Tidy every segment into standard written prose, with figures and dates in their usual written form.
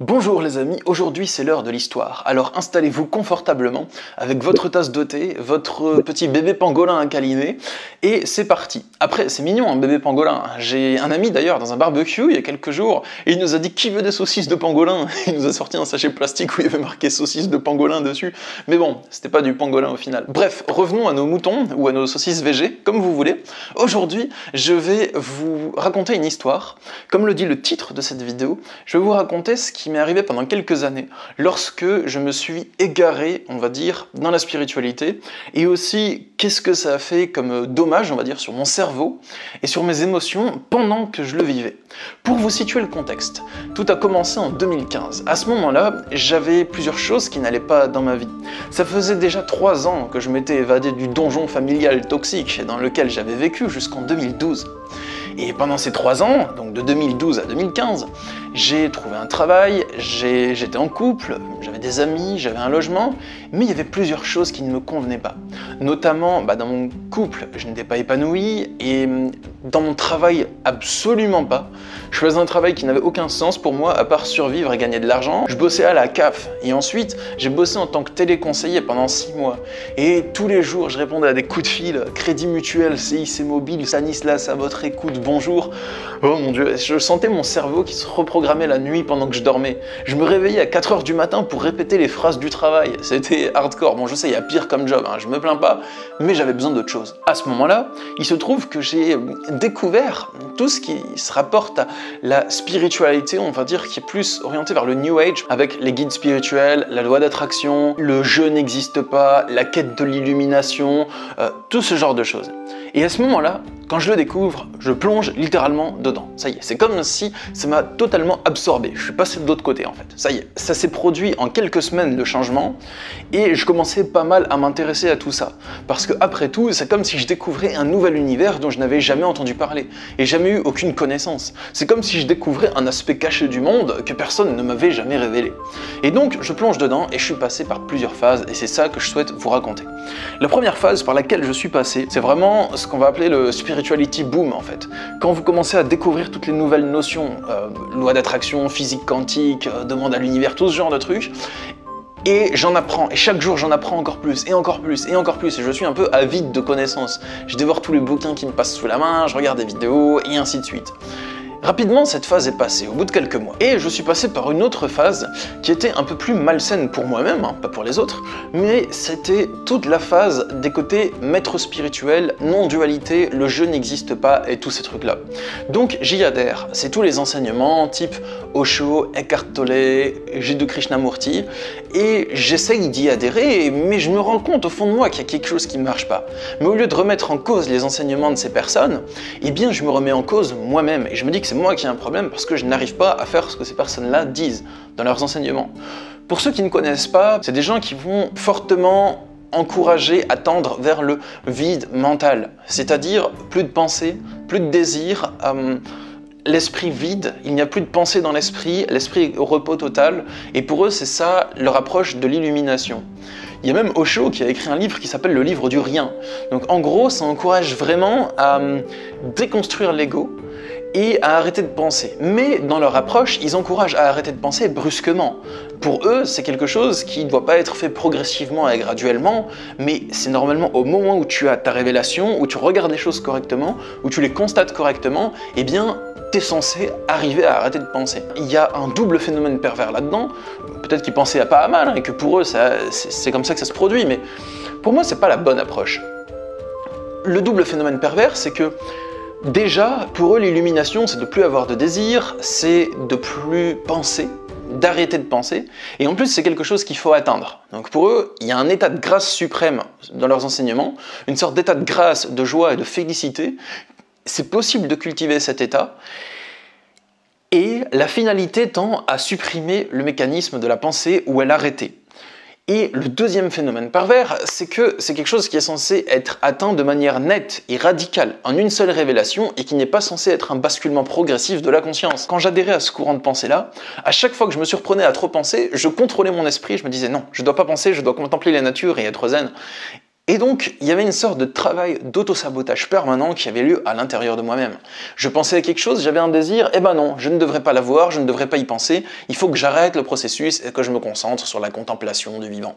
Bonjour les amis, aujourd'hui c'est l'heure de l'histoire, alors installez-vous confortablement avec votre tasse de thé, votre petit bébé pangolin à câliner, et c'est parti. Après, c'est mignon un bébé pangolin, j'ai un ami d'ailleurs dans un barbecue il y a quelques jours, et il nous a dit qui veut des saucisses de pangolin. Il nous a sorti un sachet plastique où il y avait marqué saucisses de pangolin dessus, mais bon, c'était pas du pangolin au final. Bref, revenons à nos moutons, ou à nos saucisses végé, comme vous voulez. Aujourd'hui, je vais vous raconter une histoire, comme le dit le titre de cette vidéo, je vais vous raconter ce qui m'est arrivé pendant quelques années lorsque je me suis égaré, on va dire, dans la spiritualité, et aussi qu'est-ce que ça a fait comme dommage, on va dire, sur mon cerveau et sur mes émotions pendant que je le vivais. Pour vous situer le contexte, tout a commencé en 2015. À ce moment-là, j'avais plusieurs choses qui n'allaient pas dans ma vie. Ça faisait déjà 3 ans que je m'étais évadé du donjon familial toxique dans lequel j'avais vécu jusqu'en 2012. Et pendant ces 3 ans, donc de 2012 à 2015, j'ai trouvé un travail, j'étais en couple, j'avais des amis, j'avais un logement, mais il y avait plusieurs choses qui ne me convenaient pas. Notamment, dans mon couple, je n'étais pas épanoui, et dans mon travail, absolument pas. Je faisais un travail qui n'avait aucun sens pour moi, à part survivre et gagner de l'argent. Je bossais à la CAF, et ensuite, j'ai bossé en tant que téléconseiller pendant 6 mois. Et tous les jours, je répondais à des coups de fil, Crédit Mutuel, CIC Mobile, Stanislas à votre écoute, bonjour. Oh mon Dieu, je sentais mon cerveau qui se reprogrammait la nuit pendant que je dormais. Je me réveillais à 4 h du matin pour répéter les phrases du travail. C'était hardcore. Bon, je sais, il y a pire comme job, je me plains pas, mais j'avais besoin d'autre chose. À ce moment-là, il se trouve que j'ai découvert tout ce qui se rapporte à la spiritualité, on va dire, qui est plus orientée vers le New Age, avec les guides spirituels, la loi d'attraction, le je n'existe pas, la quête de l'illumination, tout ce genre de choses. Et à ce moment-là, quand je le découvre, je plonge littéralement dedans. Ça y est, c'est comme si ça m'a totalement absorbé. Je suis passé de l'autre côté en fait. Ça y est, ça s'est produit en quelques semaines le changement et je commençais pas mal à m'intéresser à tout ça. Parce que après tout, c'est comme si je découvrais un nouvel univers dont je n'avais jamais entendu parler et jamais eu aucune connaissance. C'est comme si je découvrais un aspect caché du monde que personne ne m'avait jamais révélé. Et donc, je plonge dedans et je suis passé par plusieurs phases et c'est ça que je souhaite vous raconter. La première phase par laquelle je suis passé, c'est vraiment ce qu'on va appeler le spirituality boom en fait. Quand vous commencez à découvrir toutes les nouvelles notions, loi d'attraction, physique quantique, demande à l'univers, tout ce genre de trucs, et j'en apprends, et chaque jour j'en apprends encore plus, et encore plus, et encore plus, et je suis un peu avide de connaissances. Je dévore tous les bouquins qui me passent sous la main, je regarde des vidéos, et ainsi de suite. Rapidement, cette phase est passée, au bout de quelques mois. Et je suis passé par une autre phase qui était un peu plus malsaine pour moi-même, pas pour les autres, mais c'était toute la phase des côtés maître spirituel, non-dualité, le je n'existe pas et tous ces trucs-là. Donc j'y adhère, c'est tous les enseignements type Osho, Eckhart Tolle, Jiddu Krishnamurti, et j'essaye d'y adhérer, mais je me rends compte au fond de moi qu'il y a quelque chose qui ne marche pas. Mais au lieu de remettre en cause les enseignements de ces personnes, eh bien je me remets en cause moi-même, et je me dis que c'est moi qui ai un problème parce que je n'arrive pas à faire ce que ces personnes-là disent dans leurs enseignements. Pour ceux qui ne connaissent pas, c'est des gens qui vont fortement encourager à tendre vers le vide mental, c'est-à-dire plus de pensée, plus de désir, l'esprit vide, il n'y a plus de pensée dans l'esprit est au repos total, et pour eux c'est ça leur approche de l'illumination. Il y a même Osho qui a écrit un livre qui s'appelle le livre du rien. Donc en gros, ça encourage vraiment à déconstruire l'ego, et à arrêter de penser. Mais dans leur approche, ils encouragent à arrêter de penser brusquement. Pour eux, c'est quelque chose qui ne doit pas être fait progressivement et graduellement, mais c'est normalement au moment où tu as ta révélation, où tu regardes les choses correctement, où tu les constates correctement, eh bien, tu es censé arriver à arrêter de penser. Il y a un double phénomène pervers là-dedans, peut-être qu'ils pensaient à pas à mal, et que pour eux, c'est comme ça que ça se produit, mais pour moi, c'est pas la bonne approche. Le double phénomène pervers, c'est que déjà, pour eux, l'illumination, c'est de plus avoir de désir, c'est de plus penser, d'arrêter de penser, et en plus, c'est quelque chose qu'il faut atteindre. Donc pour eux, il y a un état de grâce suprême dans leurs enseignements, une sorte d'état de grâce, de joie et de félicité. C'est possible de cultiver cet état, et la finalité tend à supprimer le mécanisme de la pensée ou à l'arrêter. Et le deuxième phénomène pervers, c'est que c'est quelque chose qui est censé être atteint de manière nette et radicale, en une seule révélation, et qui n'est pas censé être un basculement progressif de la conscience. Quand j'adhérais à ce courant de pensée-là, à chaque fois que je me surprenais à trop penser, je contrôlais mon esprit, je me disais non, je dois pas penser, je dois contempler la nature et être zen. Et donc, il y avait une sorte de travail d'auto-sabotage permanent qui avait lieu à l'intérieur de moi-même. Je pensais à quelque chose, j'avais un désir, eh ben non, je ne devrais pas l'avoir, je ne devrais pas y penser, il faut que j'arrête le processus et que je me concentre sur la contemplation du vivant.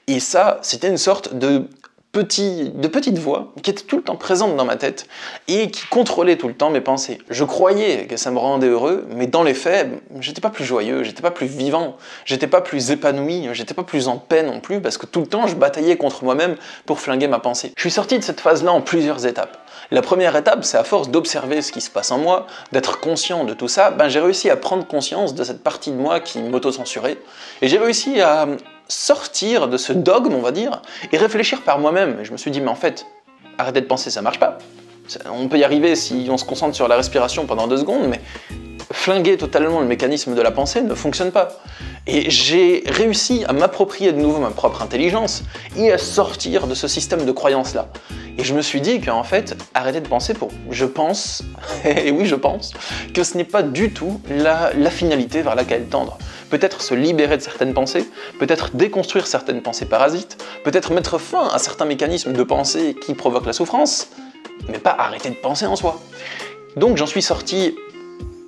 Et ça, c'était une sorte de petite voix qui était tout le temps présente dans ma tête et qui contrôlait tout le temps mes pensées. Je croyais que ça me rendait heureux, mais dans les faits, j'étais pas plus joyeux, j'étais pas plus vivant, j'étais pas plus épanoui, j'étais pas plus en paix non plus, parce que tout le temps je bataillais contre moi-même pour flinguer ma pensée. Je suis sorti de cette phase-là en plusieurs étapes. La première étape, c'est à force d'observer ce qui se passe en moi, d'être conscient de tout ça, j'ai réussi à prendre conscience de cette partie de moi qui m'auto-censurait, et j'ai réussi à sortir de ce dogme, on va dire, et réfléchir par moi-même. Et je me suis dit, mais en fait, arrêter de penser, ça marche pas. On peut y arriver si on se concentre sur la respiration pendant 2 secondes, mais flinguer totalement le mécanisme de la pensée ne fonctionne pas. Et j'ai réussi à m'approprier de nouveau ma propre intelligence et à sortir de ce système de croyances-là. Et je me suis dit qu'en fait, arrêter de penser je pense, et oui je pense, que ce n'est pas du tout la finalité vers laquelle tendre. Peut-être se libérer de certaines pensées, peut-être déconstruire certaines pensées parasites, peut-être mettre fin à certains mécanismes de pensée qui provoquent la souffrance, mais pas arrêter de penser en soi. Donc j'en suis sorti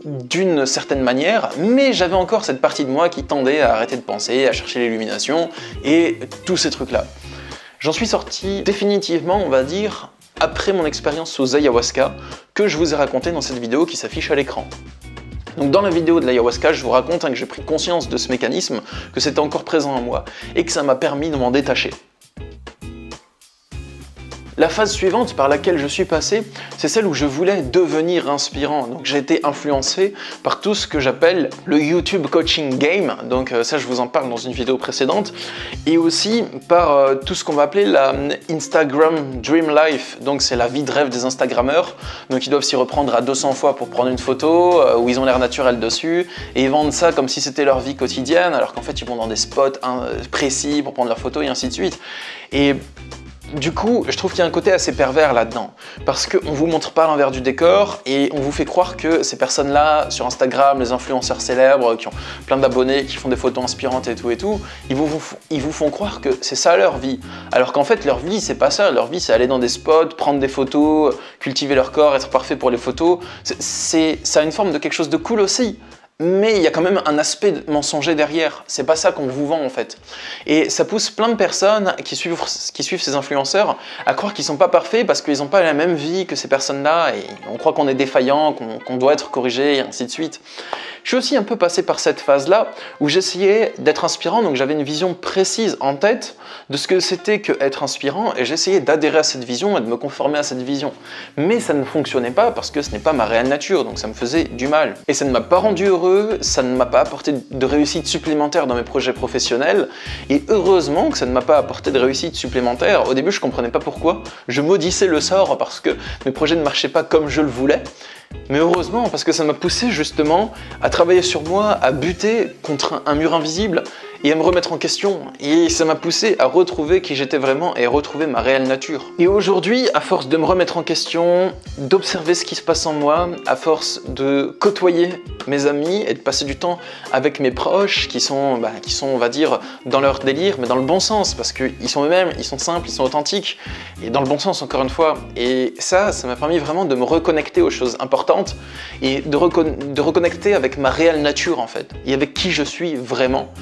d'une certaine manière, mais j'avais encore cette partie de moi qui tendait à arrêter de penser, à chercher l'illumination et tous ces trucs-là. J'en suis sorti définitivement, on va dire, après mon expérience sous ayahuasca, que je vous ai raconté dans cette vidéo qui s'affiche à l'écran. Donc dans la vidéo de l'ayahuasca, je vous raconte que j'ai pris conscience de ce mécanisme, que c'était encore présent en moi, et que ça m'a permis de m'en détacher. La phase suivante par laquelle je suis passé, c'est celle où je voulais devenir inspirant. Donc j'ai été influencé par tout ce que j'appelle le YouTube Coaching Game, donc ça je vous en parle dans une vidéo précédente, et aussi par tout ce qu'on va appeler la Instagram Dream Life, donc c'est la vie de rêve des Instagrammeurs, donc ils doivent s'y reprendre à 200 fois pour prendre une photo, où ils ont l'air naturel dessus, et ils vendent ça comme si c'était leur vie quotidienne, alors qu'en fait ils vont dans des spots précis pour prendre leurs photos et ainsi de suite. Et du coup, je trouve qu'il y a un côté assez pervers là-dedans, parce qu'on vous montre pas l'envers du décor et on vous fait croire que ces personnes-là, sur Instagram, les influenceurs célèbres qui ont plein d'abonnés, qui font des photos inspirantes et tout, ils vous font croire que c'est ça leur vie. Alors qu'en fait, leur vie, c'est pas ça. Leur vie, c'est aller dans des spots, prendre des photos, cultiver leur corps, être parfait pour les photos. Ça a une forme de quelque chose de cool aussi. Mais il y a quand même un aspect mensonger derrière, c'est pas ça qu'on vous vend en fait. Et ça pousse plein de personnes qui suivent ces influenceurs à croire qu'ils sont pas parfaits parce qu'ils n'ont pas la même vie que ces personnes-là et on croit qu'on est défaillant, qu'on doit être corrigé et ainsi de suite. Je suis aussi un peu passé par cette phase-là où j'essayais d'être inspirant, donc j'avais une vision précise en tête de ce que c'était que être inspirant et j'essayais d'adhérer à cette vision et de me conformer à cette vision. Mais ça ne fonctionnait pas parce que ce n'est pas ma réelle nature, donc ça me faisait du mal. Et ça ne m'a pas rendu heureux, ça ne m'a pas apporté de réussite supplémentaire dans mes projets professionnels et heureusement que ça ne m'a pas apporté de réussite supplémentaire. Au début, je ne comprenais pas pourquoi. Je maudissais le sort parce que mes projets ne marchaient pas comme je le voulais. Mais heureusement, parce que ça m'a poussé justement à travailler sur moi, à buter contre un mur invisible et à me remettre en question. Et ça m'a poussé à retrouver qui j'étais vraiment et à retrouver ma réelle nature. Et aujourd'hui, à force de me remettre en question, d'observer ce qui se passe en moi, à force de côtoyer mes amis et de passer du temps avec mes proches qui sont, on va dire, dans leur délire, mais dans le bon sens, parce qu'ils sont eux-mêmes, ils sont simples, ils sont authentiques, et dans le bon sens encore une fois. Et ça m'a permis vraiment de me reconnecter aux choses importantes et de reconnecter avec ma réelle nature en fait, et avec qui je suis vraiment,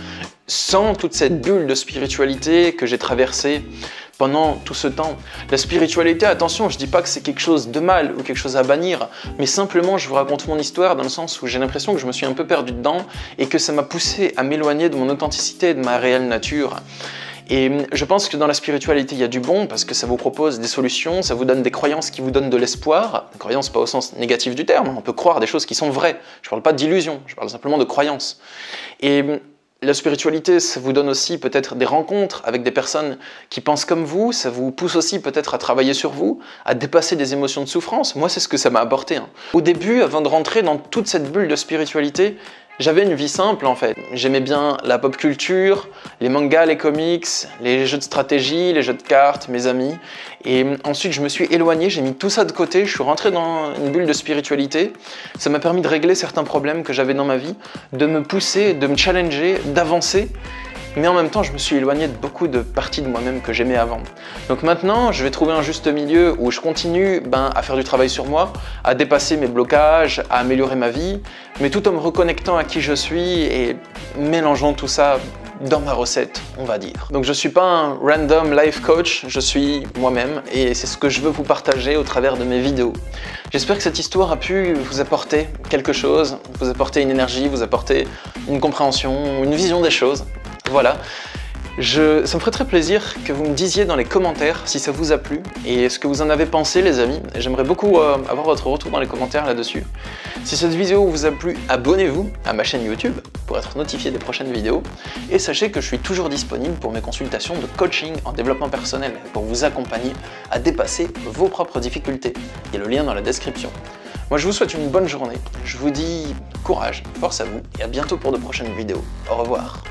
sans toute cette bulle de spiritualité que j'ai traversée pendant tout ce temps. La spiritualité, attention, je dis pas que c'est quelque chose de mal ou quelque chose à bannir, mais simplement je vous raconte mon histoire dans le sens où j'ai l'impression que je me suis un peu perdu dedans et que ça m'a poussé à m'éloigner de mon authenticité et de ma réelle nature. Et je pense que dans la spiritualité, il y a du bon parce que ça vous propose des solutions, ça vous donne des croyances qui vous donnent de l'espoir. Des croyances pas au sens négatif du terme, on peut croire des choses qui sont vraies. Je parle pas d'illusions, je parle simplement de croyances. Et la spiritualité, ça vous donne aussi peut-être des rencontres avec des personnes qui pensent comme vous, ça vous pousse aussi peut-être à travailler sur vous, à dépasser des émotions de souffrance. Moi, c'est ce que ça m'a apporté. Au début, avant de rentrer dans toute cette bulle de spiritualité, j'avais une vie simple en fait. J'aimais bien la pop culture, les mangas, les comics, les jeux de stratégie, les jeux de cartes, mes amis. Et ensuite je me suis éloigné, j'ai mis tout ça de côté, je suis rentré dans une bulle de spiritualité. Ça m'a permis de régler certains problèmes que j'avais dans ma vie, de me pousser, de me challenger, d'avancer. mais en même temps je me suis éloigné de beaucoup de parties de moi-même que j'aimais avant. Donc maintenant je vais trouver un juste milieu où je continue à faire du travail sur moi, à dépasser mes blocages, à améliorer ma vie, mais tout en me reconnectant à qui je suis et mélangeant tout ça dans ma recette, on va dire. Donc je suis pas un random life coach, je suis moi-même et c'est ce que je veux vous partager au travers de mes vidéos. J'espère que cette histoire a pu vous apporter quelque chose, vous apporter une énergie, vous apporter une compréhension, une vision des choses. Voilà. Ça me ferait très plaisir que vous me disiez dans les commentaires si ça vous a plu et ce que vous en avez pensé les amis. J'aimerais beaucoup avoir votre retour dans les commentaires là-dessus. Si cette vidéo vous a plu, abonnez-vous à ma chaîne YouTube pour être notifié des prochaines vidéos. Et sachez que je suis toujours disponible pour mes consultations de coaching en développement personnel pour vous accompagner à dépasser vos propres difficultés. Il y a le lien dans la description. Moi je vous souhaite une bonne journée, je vous dis courage, force à vous et à bientôt pour de prochaines vidéos. Au revoir.